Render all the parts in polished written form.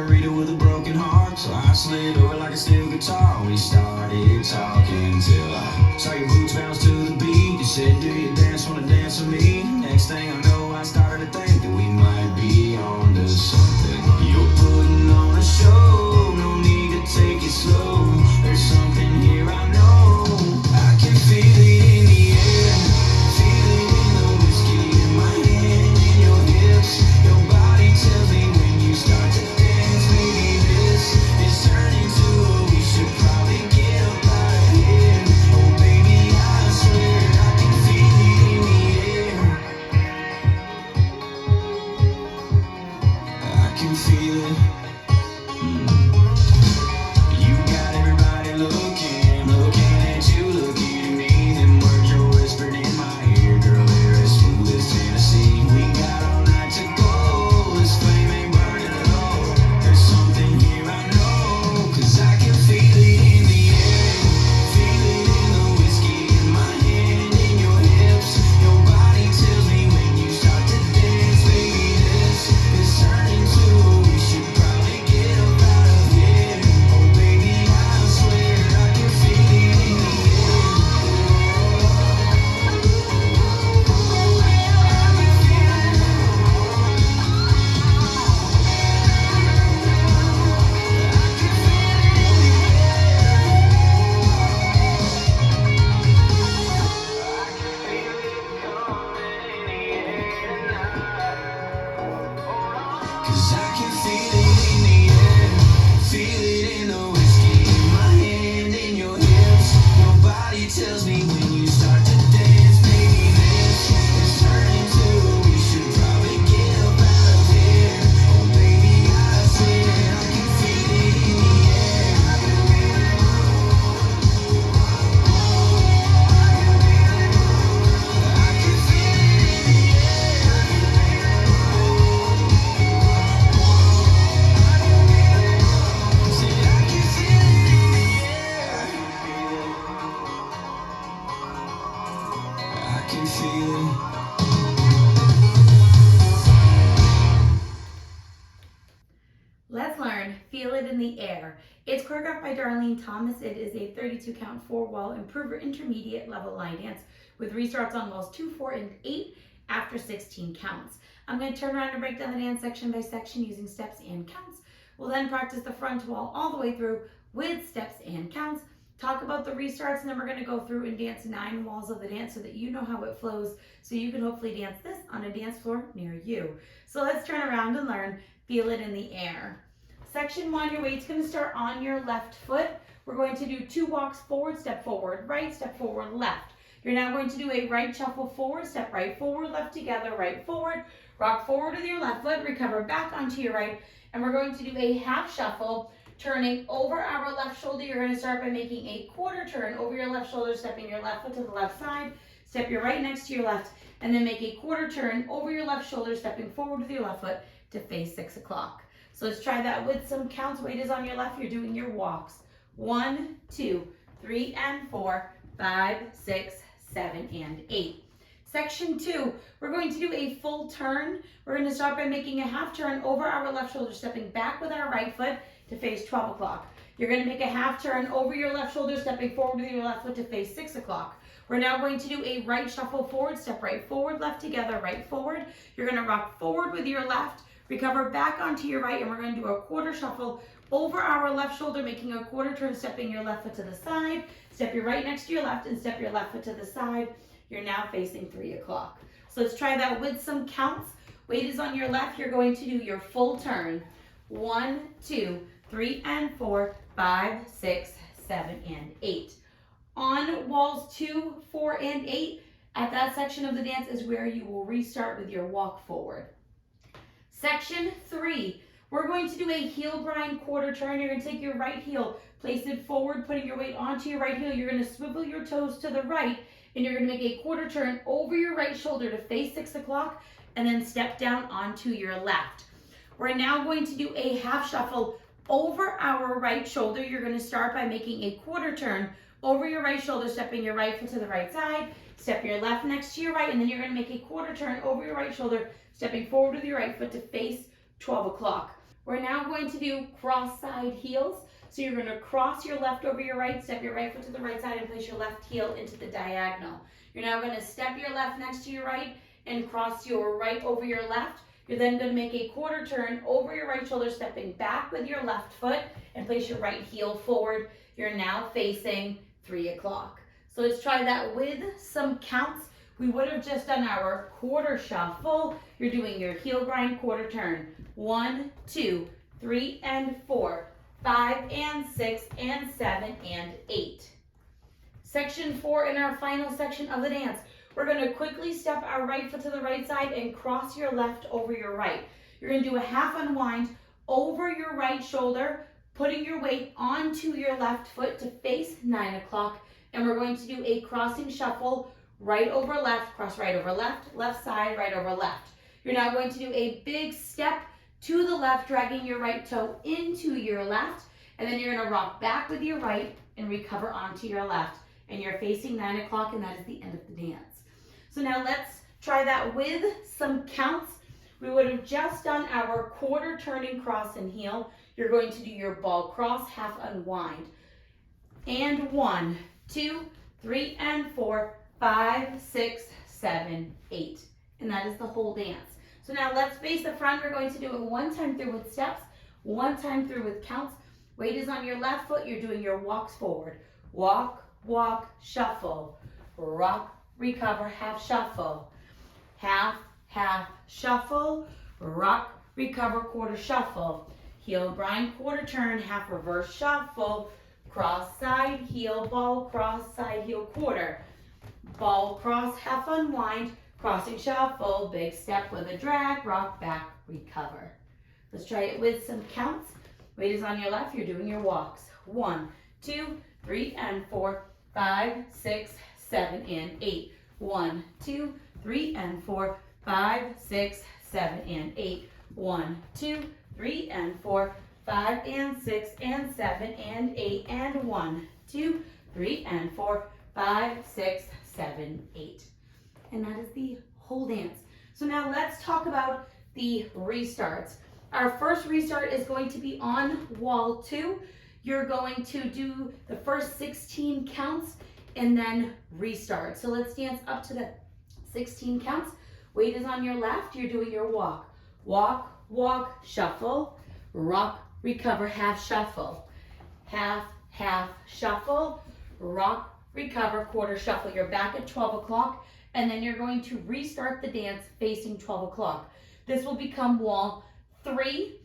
margarita with a broken heart, so I slid over like a steel guitar. We started talking till I saw your boots bounce to the beat. You said, do you dance, wanna dance with me? Next thing I know, I started to think that we might be on to something. You're putting on a show, no need to take it slow. There's something here I know, I can feel it in the air. Feel it in the whiskey in my hand, in your hips. Your body tells me when you start to dance, maybe this is turning to a we should probably get up out of here. Oh baby, I swear I can feel it in the air. I can feel it. You got everybody looking at you, looking at me. Them words are whispered in my ear, girl, they're as smooth as Tennessee. We got all night to go, this flame ain't burning low. There's something here I know, 'cause I can feel it in the air. Feel it in the whiskey in my hand, in your hips. Your body tells me when you start to dance, baby, this is turning to a we should probably get up out of here. Oh baby, I swear I can feel it in the air. Cause I can feel it in the air. Feel it in the whiskey in my hand, in your hips. Your body tells me when you start to dance, maybe this is turning to we should probably get up out of here. Oh baby, I swear I can feel it in the air. I can feel it. I can feel it in the air. Said I can feel it in the air. I can feel it. Let's learn Feel It in the Air. It's choreographed by Darlene Thomas. It is a 32 count 4-wall improver intermediate level line dance with restarts on walls 2, 4, and 8 after 16 counts. I'm going to turn around and break down the dance section by section using steps and counts. We'll then practice the front wall all the way through with steps and counts, talk about the restarts, and then we're going to go through and dance 9 walls of the dance so that you know how it flows, so you can hopefully dance this on a dance floor near you. So let's turn around and learn Feel It in the Air. Section 1, your weight's going to start on your left foot. We're going to do 2 walks forward, step forward, right, step forward, left. You're now going to do a right shuffle forward, step right, forward, left together, right, forward, rock forward with your left foot, recover back onto your right, and we're going to do a half shuffle, turning over our left shoulder. You're going to start by making a quarter turn over your left shoulder, stepping your left foot to the left side, step your right next to your left, and then make a quarter turn over your left shoulder, stepping forward with your left foot to face 6 o'clock. So let's try that with some counts. Weight is on your left. You're doing your walks. 1, 2, 3, and 4, 5, 6, 7, and 8. Section 2, we're going to do a full turn. We're going to start by making a half turn over our left shoulder, stepping back with our right foot to face 12 o'clock. You're going to make a half turn over your left shoulder, stepping forward with your left foot to face 6 o'clock. We're now going to do a right shuffle forward, step right forward, left together, right forward. You're going to rock forward with your left, recover back onto your right, and we're going to do a quarter shuffle over our left shoulder, making a quarter turn, stepping your left foot to the side, step your right next to your left, and step your left foot to the side. You're now facing 3 o'clock. So let's try that with some counts. Weight is on your left. You're going to do your full turn. 1, 2, 3, and 4, 5, 6, 7, and 8. On walls 2, 4, and 8, at that section of the dance is where you will restart with your walk forward. Section 3, we're going to do a heel grind quarter turn. You're going to take your right heel, place it forward, putting your weight onto your right heel. You're going to swivel your toes to the right, and you're going to make a quarter turn over your right shoulder to face 6 o'clock, and then step down onto your left. We're now going to do a half shuffle over our right shoulder. You're going to start by making a quarter turn over your right shoulder, stepping your right foot to the right side, step your left next to your right, and then you're going to make a quarter turn over your right shoulder, stepping forward with your right foot to face 12 o'clock. We're now going to do cross side heels. So you're going to cross your left over your right, step your right foot to the right side and place your left heel into the diagonal. You're now going to step your left next to your right and cross your right over your left. You're then going to make a quarter turn over your right shoulder, stepping back with your left foot and place your right heel forward. You're now facing 3 o'clock. So let's try that with some counts. We would have just done our quarter shuffle. You're doing your heel grind quarter turn. 1, 2, 3, and 4. 5 and 6 and 7 and 8. Section 4 in our final section of the dance. We're going to quickly step our right foot to the right side and cross your left over your right. You're going to do a half unwind over your right shoulder, putting your weight onto your left foot to face 9 o'clock. And we're going to do a crossing shuffle, right over left, cross right over left, left side, right over left. You're now going to do a big step to the left, dragging your right toe into your left, and then you're going to rock back with your right and recover onto your left. And you're facing 9 o'clock, and that is the end of the dance. So now let's try that with some counts. We would have just done our quarter turning cross and heel. You're going to do your ball cross, half unwind. And 1, 2, 3, and 4, 5, 6, 7, 8. And that is the whole dance. So now let's face the front. We're going to do it one time through with steps, one time through with counts. Weight is on your left foot. You're doing your walks forward. Walk, walk, shuffle. Rock, recover, half shuffle. Half, half, shuffle. Rock, recover, quarter shuffle. Heel grind, quarter turn, half reverse shuffle. Cross side, heel, ball, cross side, heel, quarter. Ball, cross, half unwind. Crossing shuffle, big step with a drag, rock back, recover. Let's try it with some counts. Weight is on your left, you're doing your walks. 1, 2, 3, and 4, 5, 6, 7, and 8. 1, 2, 3, and 4, 5, 6, 7, and 8. 1, 2, 3, and 4, 5, and 6, and 7, and 8. And 1, 2, 3, and 4, 5, 6, 7, 8. And that is the whole dance. So now let's talk about the restarts. Our first restart is going to be on wall 2. You're going to do the first 16 counts and then restart. So let's dance up to the 16 counts. Weight is on your left. You're doing your walk. Walk, walk, shuffle. Rock, recover, half shuffle. Half, half, shuffle. Rock, recover, quarter shuffle. You're back at 12 o'clock. And then you're going to restart the dance facing 12 o'clock. This will become wall 3.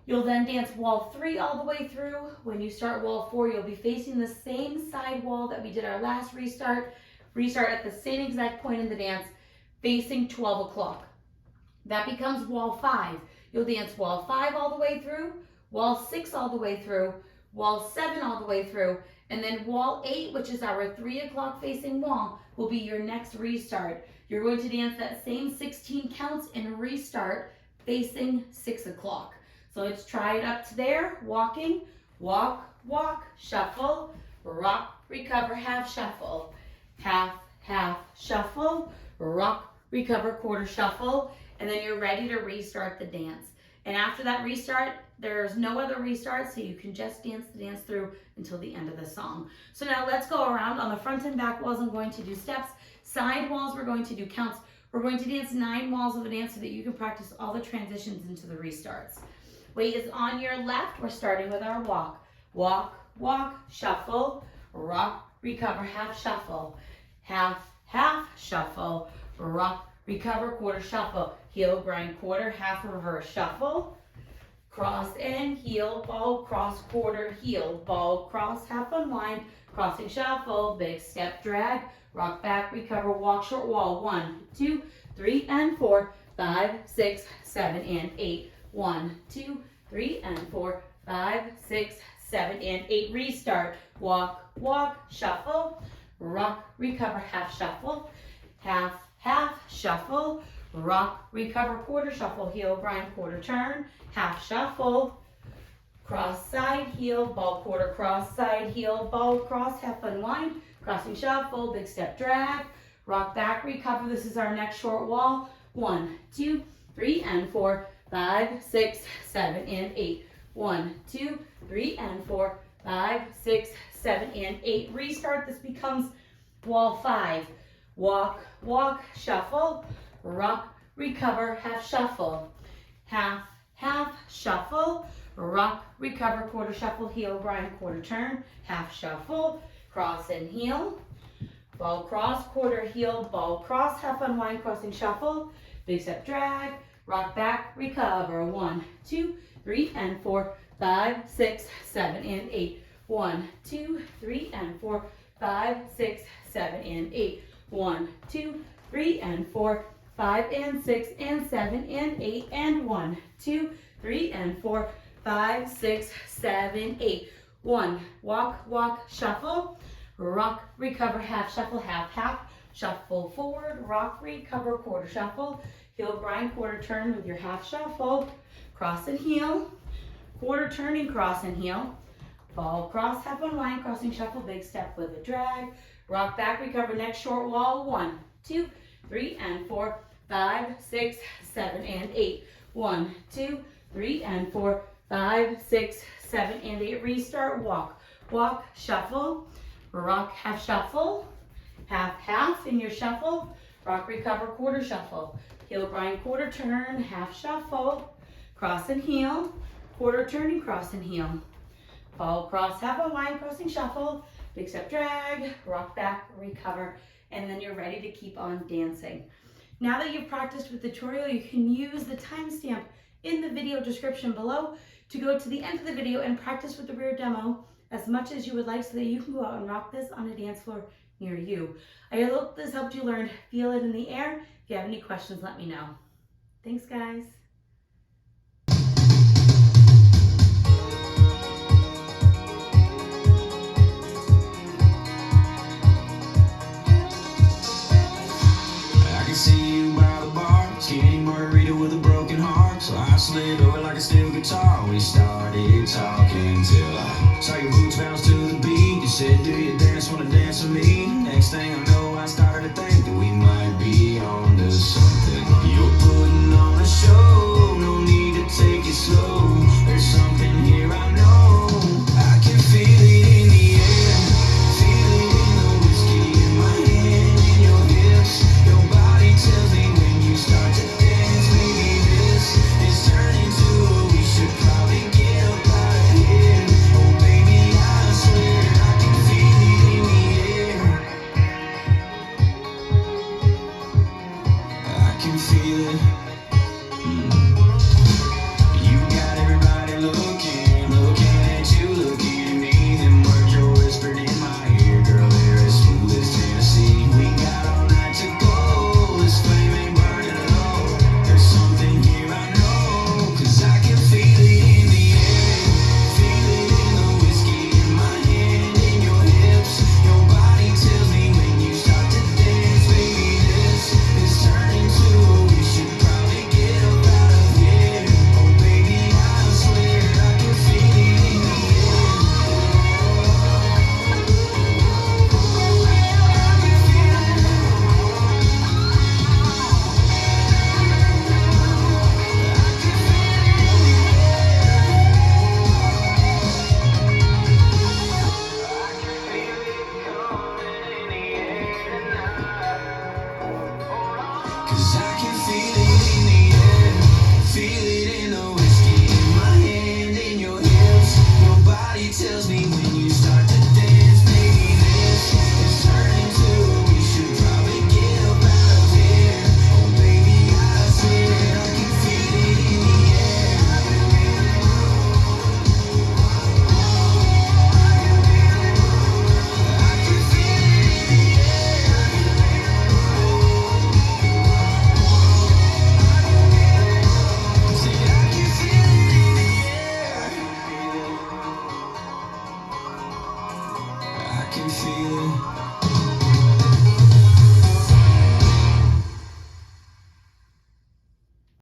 You'll then dance wall 3 all the way through. When you start wall 4, you'll be facing the same side wall that we did our last restart. Restart at the same exact point in the dance, facing 12 o'clock. That becomes wall 5. You'll dance wall 5 all the way through, wall 6 all the way through, wall 7 all the way through, and then wall 8, which is our 3 o'clock facing wall, will be your next restart. You're going to dance that same 16 counts and restart facing 6 o'clock. So let's try it up to there. Walking, walk, walk, shuffle, rock, recover, half shuffle. Half, half, shuffle, rock, recover, quarter shuffle, and then you're ready to restart the dance. And after that restart, there's no other restart, so you can just dance the dance through until the end of the song. So now let's go around. On the front and back walls, I'm going to do steps. Side walls, we're going to do counts. We're going to dance 9 walls of a dance so that you can practice all the transitions into the restarts. Weight is on your left. We're starting with our walk. Walk, walk, shuffle, rock, recover, half shuffle. Half, half, shuffle, rock, recover, quarter shuffle. Heel, grind, quarter, half, reverse shuffle. Cross and heel, ball, cross, quarter, heel, ball, cross, half unwind, crossing shuffle, big step, drag, rock back, recover, walk, short wall. 1, 2, 3, and 4, 5, 6, 7, and 8. 1, 2, 3, and 4, 5, 6, 7, and 8. Restart. Walk, walk, shuffle, rock, recover, half shuffle, half, half, shuffle, rock, recover, quarter shuffle, heel, grind, quarter turn, half shuffle, cross side, heel, ball, quarter, cross side, heel, ball, cross, half unwind, crossing shuffle, big step, drag, rock back, recover. This is our next short wall. 1, 2, 3, and 4, 5, 6, 7, and 8. 1, 2, 3, and 4, 5, 6, 7, and 8. Restart. This becomes wall 5. Walk, walk, shuffle, rock, recover, half shuffle. Half, half, shuffle, rock, recover, quarter shuffle, heel, grind, quarter turn, half shuffle, cross and heel, ball cross, quarter heel, ball cross, half unwind, crossing shuffle, big step drag, rock back, recover. 1, 2, 3, and 4, 5, 6, 7, and 8. 1, 2, 3, and 4, 5, 6, 7, and 8. 1, 2, 3, and 4, 5, and 6, and 7, and 8, and 1, 2, 3, and 4, 5, 6, 7, 8. 1, walk, walk, shuffle, rock, recover, half shuffle, half, half, shuffle forward, rock, recover, quarter shuffle, heel, grind, quarter turn with your half shuffle, cross and heel, quarter turning, cross and heel, ball cross, half unwind, crossing shuffle, big step with a drag, rock back, recover, next short wall, 1, 2, 3, and 4, 5, 6, 7, and 8. 1, 2, 3, and 4, 5, 6, 7, and 8. Restart, walk, walk, shuffle, rock, half shuffle, half, half in your shuffle, rock, recover, quarter shuffle, heel, grind, quarter turn, half shuffle, cross and heel, quarter turning, cross and heel, ball cross, half unwind, crossing shuffle, big step drag, rock back, recover, and then you're ready to keep on dancing. Now that you've practiced with the tutorial, you can use the timestamp in the video description below to go to the end of the video and practice with the rear demo as much as you would like so that you can go out and rock this on a dance floor near you. I hope this helped you learn Feel It in the Air. If you have any questions, let me know. Thanks, guys. I can see you by the bar, skinny margarita with a broken heart. So I slid over like a steel guitar. We started talking till I saw your boots bounce to the beat. You said, do you dance, wanna dance with me? Next thing I know, I started to think that we might be on to something. You're putting on a show, no need to take it slow.